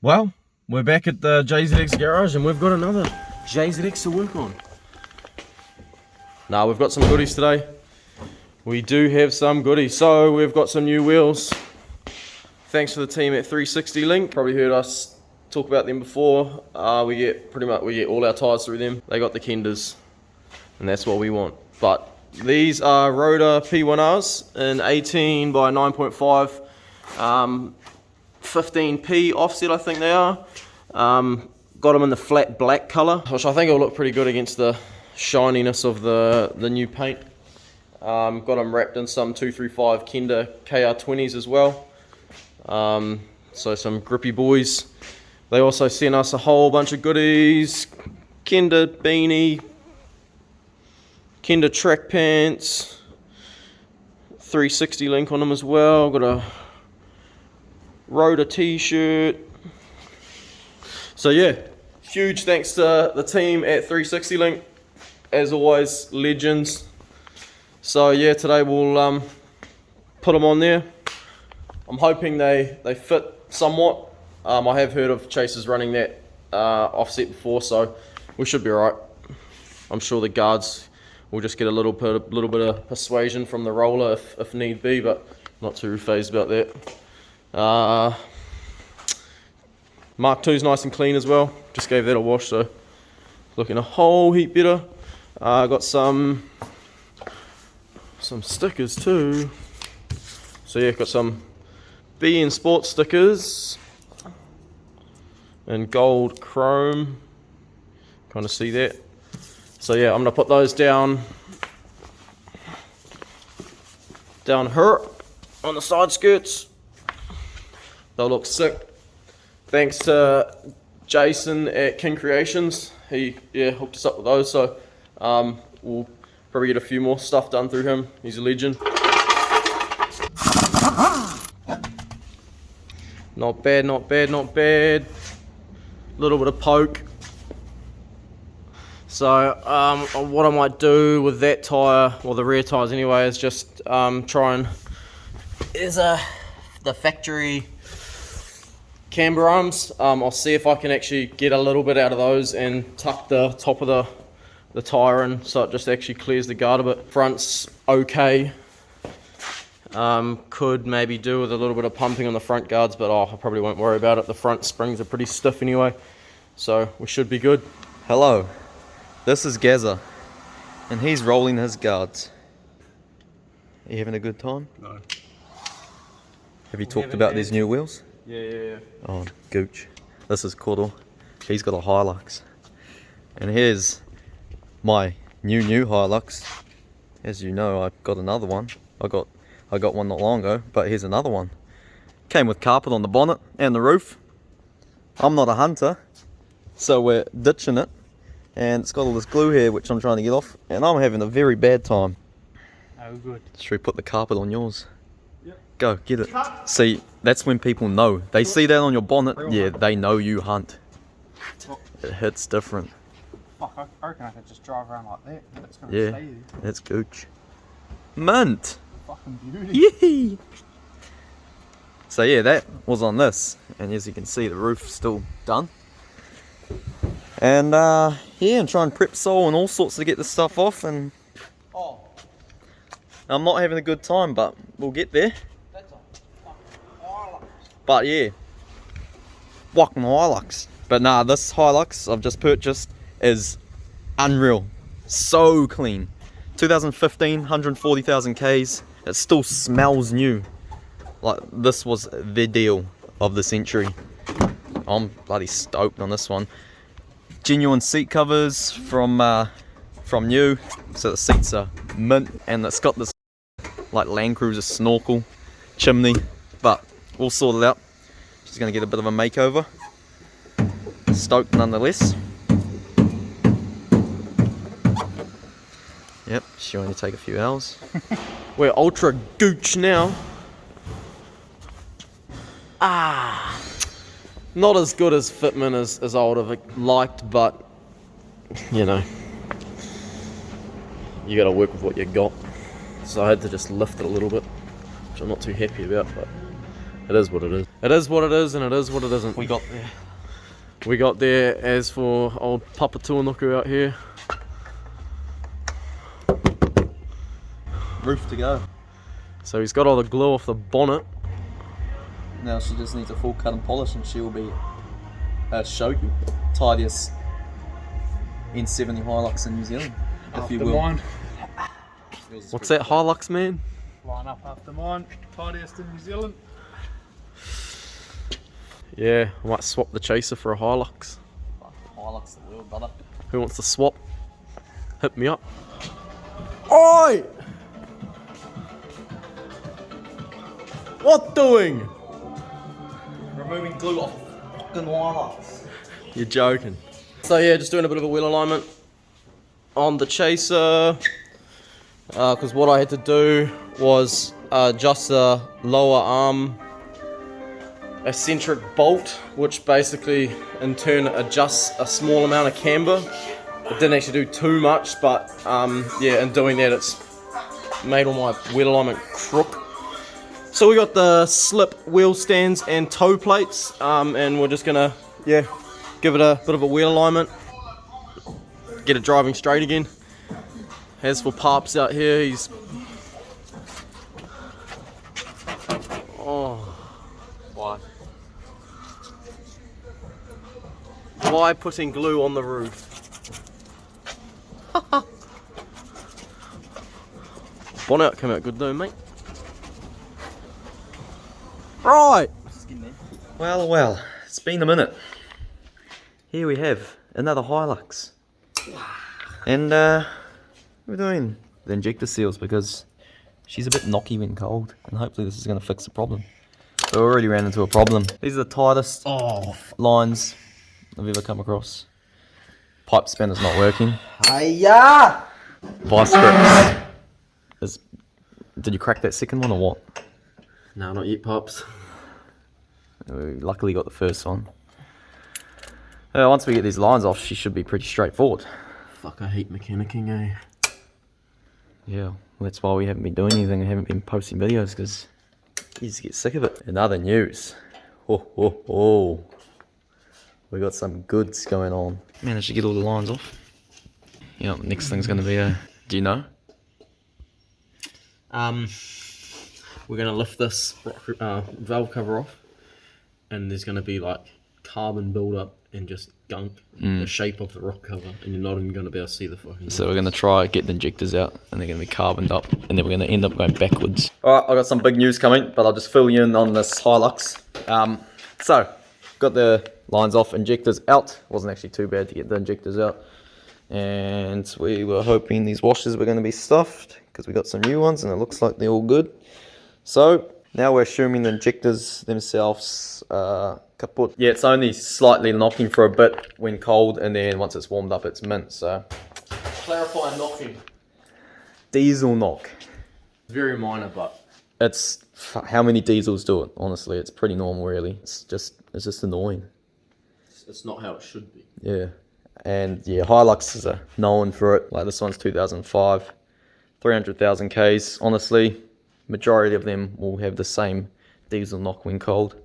Well, we're back at the JZX garage and we've got another JZX to work on. Now we've got some goodies today. We do have some goodies. So we've got some new wheels. Thanks to the team at 360 Link. Probably heard us talk about them before. We get all our tires through them. They got the Kenders, and that's what we want. But these are Rotor P1Rs in 18 by 9.5, 15p offset, I think they are. Got them in the flat black color, which I think will look pretty good against the shininess of the new paint. Got them wrapped in some 235 Kender KR20s as well. So some grippy boys. They also sent us a whole bunch of goodies. Kender beanie, Kender track pants, 360 Link on them as well. Got a Rotor t-shirt. So yeah, huge thanks to the team at 360 Link. As always, legends. So yeah, today we'll put them on there. I'm hoping they fit somewhat. I have heard of chasers running that offset before, so we should be alright. I'm sure the guards will just get a little bit of persuasion from the roller if need be, but not too phased about that. Mark II's nice and clean as well. Just gave that a wash, so looking a whole heap better. Got some stickers too. So yeah, got some BN Sports stickers and gold chrome. Kind of see that. So yeah, I'm gonna put those down here on the side skirts. They'll look sick. Thanks to Jason at King Creations. He hooked us up with those, so we'll probably get a few more stuff done through him. He's a legend. Not bad, not bad, not bad. Little bit of poke. So what I might do with that tyre, or the rear tyres anyway, is just try and... There's the factory camber arms. I'll see if I can actually get a little bit out of those and tuck the top of the tyre in, so it just actually clears the guard a bit. Front's okay. Could maybe do with a little bit of pumping on the front guards, but I probably won't worry about it. The front springs are pretty stiff anyway, so we should be good. Hello, this is Gazza, and he's rolling his guards. Are you having a good time? No. Have you talked about these new wheels? Yeah. Oh, gooch. This is Koro. He's got a Hilux. And here's my new Hilux. As you know, I got another one. I got one not long ago, but here's another one. Came with carpet on the bonnet and the roof. I'm not a hunter, so we're ditching it. And it's got all this glue here, which I'm trying to get off, and I'm having a very bad time. Oh, good. Should we put the carpet on yours? Yep. Go, get it. See, that's when people know. They see that on your bonnet, yeah, they know you hunt. It hits different. Fuck, I reckon I could just drive around like that. It's gonna Yeah, stay there. that's gooch. Mint! Fucking beauty. Yee! So yeah, that was on this, and as you can see, the roof's still done. And yeah, and try and prep sole and all sorts to get this stuff off, and I'm not having a good time, but we'll get there. That's a fucking Hilux. But yeah, fucking Hilux. But nah, this Hilux I've just purchased is unreal. So clean. 2015, 140,000 Ks. It still smells new. Like, this was the deal of the century. I'm bloody stoked on this one. Genuine seat covers from new. So the seats are mint, and it's got this like Land Cruiser snorkel chimney, but we'll sort it out. She's gonna get a bit of a makeover. Stoked nonetheless. Yep, she'll only take a few hours. We're ultra gooch now. Not as good as fitment as I would have liked, but you know, you gotta work with what you got. So I had to just lift it a little bit, which I'm not too happy about, but it is what it is. It is what it is, and it is what it isn't. We got there. We got there. As for old Papa Tuanuku out here, Roof to go. so he's got all the glue off the bonnet. Now she just needs a full cut and polish, and she will be Shogu, tidiest N70 Hilux in New Zealand, if you After will. mine. What's that, Hilux, man? Line up after mine. Tidiest in New Zealand. Yeah, I might swap the Chaser for a Hilux. Hilux the world, brother. Who wants to swap? Hit me up. Oi! What doing? Removing glue off fucking Hilux. You're joking. So yeah, just doing a bit of a wheel alignment on the Chaser, because what I had to do was adjust the lower arm eccentric bolt, which basically in turn adjusts a small amount of camber. It didn't actually do too much, but yeah, in doing that it's made all my wheel alignment crook. So we got the slip wheel stands and toe plates, and we're just gonna, yeah, give it a bit of a wheel alignment, get it driving straight again. As for Parps out here, he's, oh, why putting glue on the roof? Bonnet came out good though, mate. Right. Well, well, it's been a minute. Here we have another Hilux. And we're doing the injector seals because she's a bit knocky when cold, and hopefully this is going to fix the problem. So we already ran into a problem. These are the tightest lines I've ever come across. Pipe spanner's not working. Hiya! Vice grips is... Did you crack that second one or what? No, not yet, Pops. We luckily got the first one. Once we get these lines off, she should be pretty straightforward. Fuck, I hate mechanicking, eh? Yeah, well, that's why we haven't been doing anything and haven't been posting videos, because you just get sick of it. In other news, we got some goods going on. Managed to get all the lines off. You know what the next thing's going to be do you know? We're gonna lift this valve cover off, and there's gonna be like carbon build-up and just gunk in the shape of the rock cover, and you're not even gonna be able to see the fucking. So we're going to try get the injectors out, and they're going to be carboned up, and then we're going to end up going backwards. Alright, I've got some big news coming, but I'll just fill you in on this Hilux. So, got the lines off, injectors out. Wasn't actually too bad to get the injectors out. And we were hoping these washers were going to be stuffed, because we got some new ones, and it looks like they're all good. So, now we're assuming the injectors themselves kaput. Yeah, it's only slightly knocking for a bit when cold, and then once it's warmed up, it's mint. So, Clarify knocking. diesel knock. Very minor, but It's how many diesels do it? Honestly, it's pretty normal, really. It's just annoying. it's not how it should be. Yeah, and yeah, Hiluxes are known for it. Like this one's 2005, 300,000 Ks. Honestly, majority of them will have the same diesel knock when cold.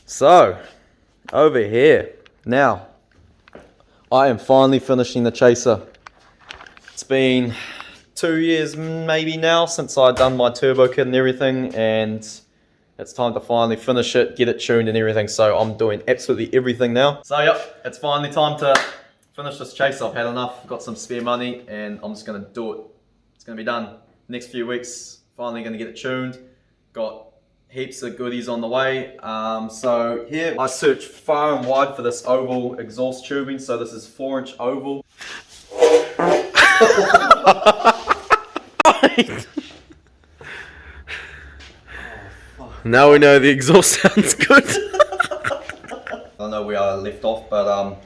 So, over here now, I am finally finishing the Chaser. It's been 2 years maybe now since I'd done my turbo kit and everything, and it's time to finally finish it, get it tuned and everything. So I'm doing absolutely everything now. So yep, it's finally time to finish this Chaser. I've had enough, got some spare money, and I'm just gonna do it. It's gonna be done next few weeks. Finally gonna get it tuned. Got heaps of goodies on the way. So here I searched far and wide for this oval exhaust tubing. So this is 4-inch oval. Now we know the exhaust sounds good. I don't know where I left off, but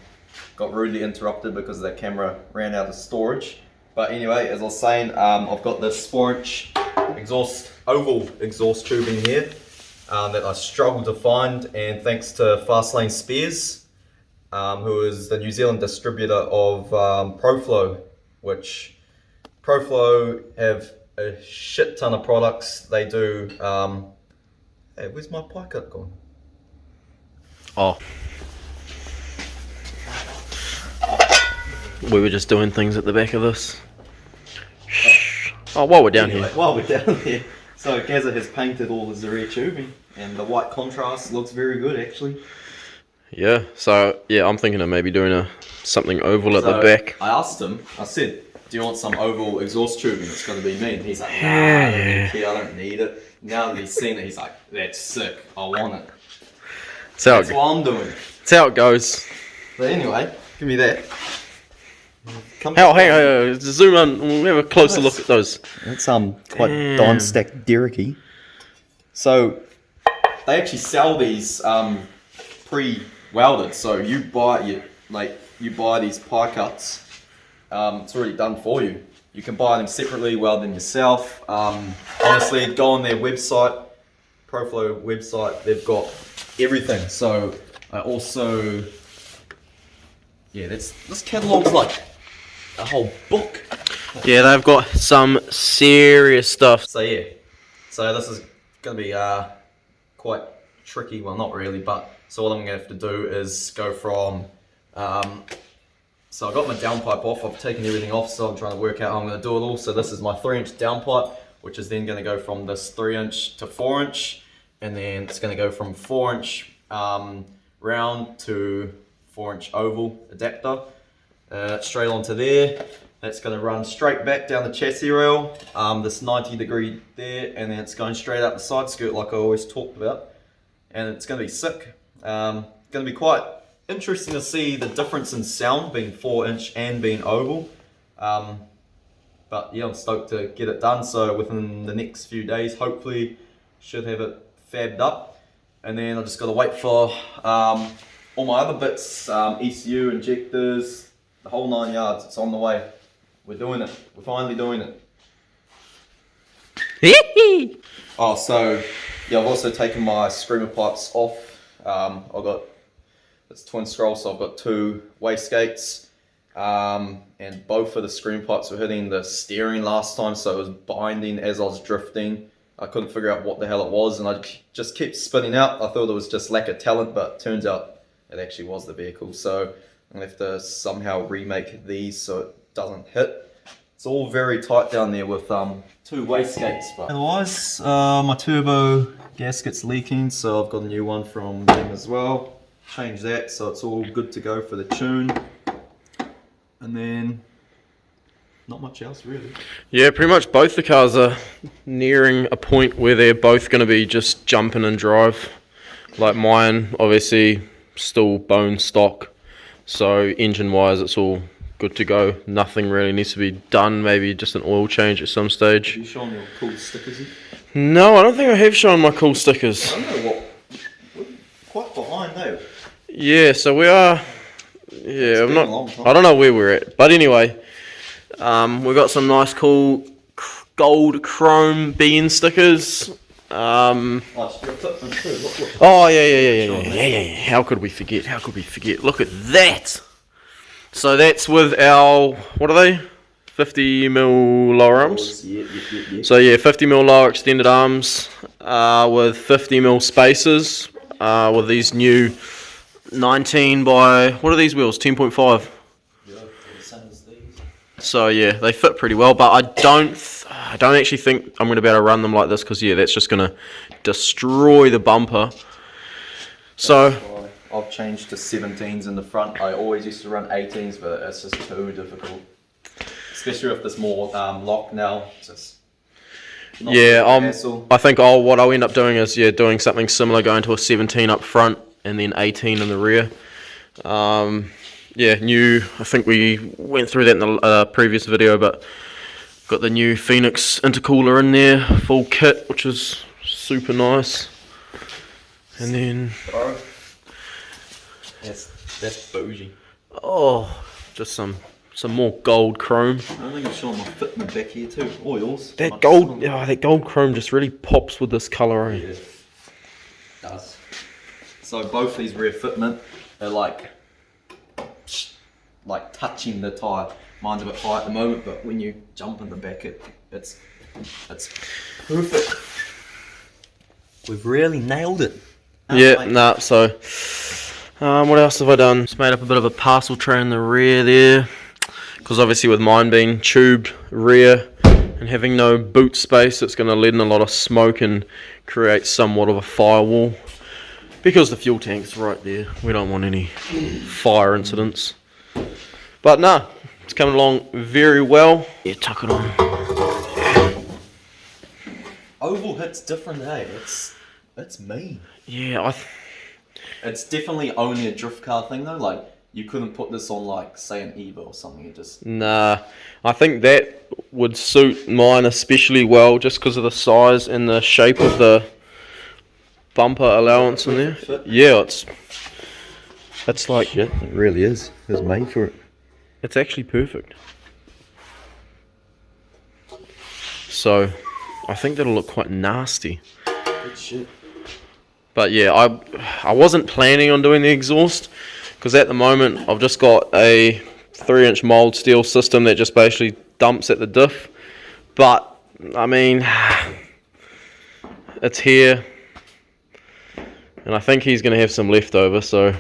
got rudely interrupted because the camera ran out of storage. But anyway, as I was saying, I've got this 4-inch oval exhaust tubing here that I struggled to find, and thanks to Fastlane Spares, who is the New Zealand distributor of ProFlow, which ProFlow have a shit ton of products. They do. Hey, where's my pie cut gone? Oh. We were just doing things at the back of this. Oh, while we're down Anyway, here. while we're down here, so Gazza has painted all the rear tubing, and the white contrast looks very good actually. Yeah, so yeah, I'm thinking of maybe doing something oval at the So, back. I asked him, I said, do you want some oval exhaust tubing that's going to be me? And he's like, nah, Yeah, I don't really care, I don't need it. Now that he's seen it, he's like, that's sick, I want it. That's what I'm doing. That's how it goes. But anyway, give me that. Come Hang on, zoom in. We'll have a closer look at those. That's quite Damn. dime stacked derricky. So they actually sell these pre-welded. So you buy these pie cuts. It's already done for you. You can buy them separately, weld them yourself. Honestly, go on their website, ProFlow website. They've got everything. So I also, yeah, this catalog's like a whole book. Yeah, they've got some serious stuff. So yeah, so this is going to be quite tricky. Well, not really, but so what I'm going to have to do is go from. So I got my downpipe off. I've taken everything off, so I'm trying to work out how I'm going to do it all. So this is my 3-inch downpipe, which is then going to go from this 3-inch to 4-inch, and then it's going to go from 4-inch round to 4-inch oval adapter. Straight onto there. That's going to run straight back down the chassis rail, this 90-degree there, and then it's going straight up the side skirt like I always talked about. And it's going to be sick. Going to be quite interesting to see the difference in sound being 4-inch and being oval. But yeah, I'm stoked to get it done. So within the next few days, hopefully, should have it fabbed up. And then I just got to wait for all my other bits, ECU, injectors, the whole 9 yards. It's on the way. We're doing it. We're finally doing it. Oh, so yeah, I've also taken my screamer pipes off. I've got, it's twin scroll, so I've got 2 wastegates. And both of the screamer pipes were hitting the steering last time, so it was binding as I was drifting. I couldn't figure out what the hell it was, and I just kept spinning out. I thought it was just lack of talent, but turns out it actually was the vehicle. So I'm gonna have to somehow remake these so it doesn't hit. It's all very tight down there with 2 wastegates. But otherwise, my turbo gasket's leaking, so I've got a new one from them as well. Change that, so it's all good to go for the tune. And then not much else really. Yeah, pretty much both the cars are nearing a point where they're both going to be just jumping and drive. Like mine, obviously, still bone stock. So engine-wise, it's all good to go. Nothing really needs to be done. Maybe just an oil change at some stage. Have you shown your cool stickers? No, I don't think I have shown my cool stickers. I don't know what. We're quite behind though. Yeah, so we are. Yeah, I'm been not. a long time. I don't know where we're at, but anyway, we've got some nice, cool gold chrome bean stickers. Oh, it's your footprint too. Look. Oh yeah. How could we forget? Look at that. So that's with our, what are they? 50mm lower arms. Yeah. So yeah, 50mm lower extended arms with 50mm spacers with these new 19 by, what are these wheels? 10.5. Yeah, the same as these. So yeah, they fit pretty well, but I don't actually think I'm going to be able to run them like this because yeah, that's just going to destroy the bumper. So I've changed to 17s in the front. I always used to run 18s, but it's just too difficult. Especially with this more lock now. It's just not yeah, really a hassle. I think what I'll end up doing is doing something similar, going to a 17 up front and then 18 in the rear. New. I think we went through that in the previous video, but got the new Phoenix intercooler in there, full kit, which is super nice. And then Bro, that's bougie. just some more gold chrome. I don't think I've shown my fitment back here too. Oils. That gold chrome just really pops with this colour. Yeah, it does. So both these rear fitment are like touching the tyre. Mine's a bit high at the moment, but when you jump in the back, it's perfect. We've really nailed it. Yeah, nah. So What else have I done? Just made up a bit of a parcel tray in the rear there, because obviously with mine being tubed rear and having no boot space, it's going to let in a lot of smoke and create somewhat of a firewall. Because the fuel tank's right there, we don't want any fire incidents. But nah, it's coming along very well. Yeah, tuck it on. Oval hits different, eh? It's mean. Yeah, It's definitely only a drift car thing though. Like you couldn't put this on like say an Eva or something. It just nah, I think that would suit mine especially well, just because of the size and the shape of the bumper allowance in there. Yeah, it's like Shit, it really is. It was made for it. it's actually perfect. So, I think that'll look quite nasty. good shit. But yeah, I wasn't planning on doing the exhaust, because at the moment I've just got a 3-inch mold steel system that just basically dumps at the diff. But I mean, it's here, and I think he's going to have some leftover, so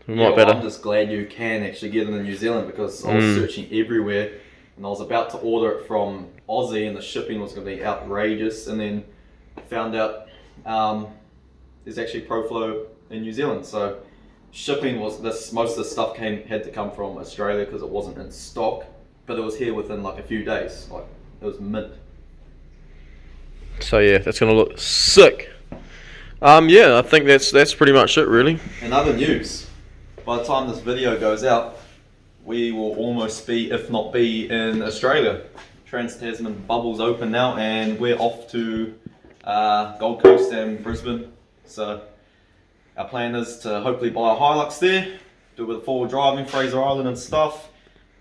we might better. I'm just glad you can actually get them in New Zealand, because I was searching everywhere and I was about to order it from Aussie and the shipping was going to be outrageous, and then found out there's actually ProFlow in New Zealand. So shipping was most of the stuff had to come from Australia because it wasn't in stock, but it was here within like a few days. Like it was mint. So yeah, that's going to look sick. Yeah, I think that's pretty much it really. In other news, by the time this video goes out, we will almost be, if not be, in Australia. Trans-Tasman bubble's open now, and we're off to Gold Coast and Brisbane. So our plan is to hopefully buy a Hilux there, do a bit of forward driving, Fraser Island and stuff,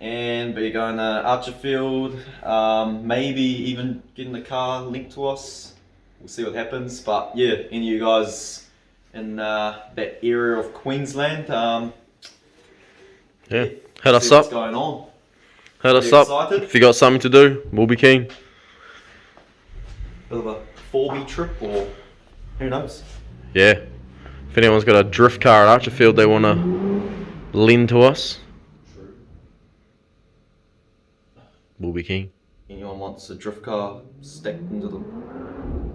and be going to Archerfield, maybe even getting the car linked to us. We'll see what happens. But yeah, any of you guys in that area of Queensland, Yeah, hit us see what's up. going on. Hit us Pretty up. excited? If you got something to do, we'll be keen. Bit of a 4B trip, or who knows? Yeah. If anyone's got a drift car at Archerfield they want to lend to us, we'll be keen. Anyone wants a drift car stacked into them?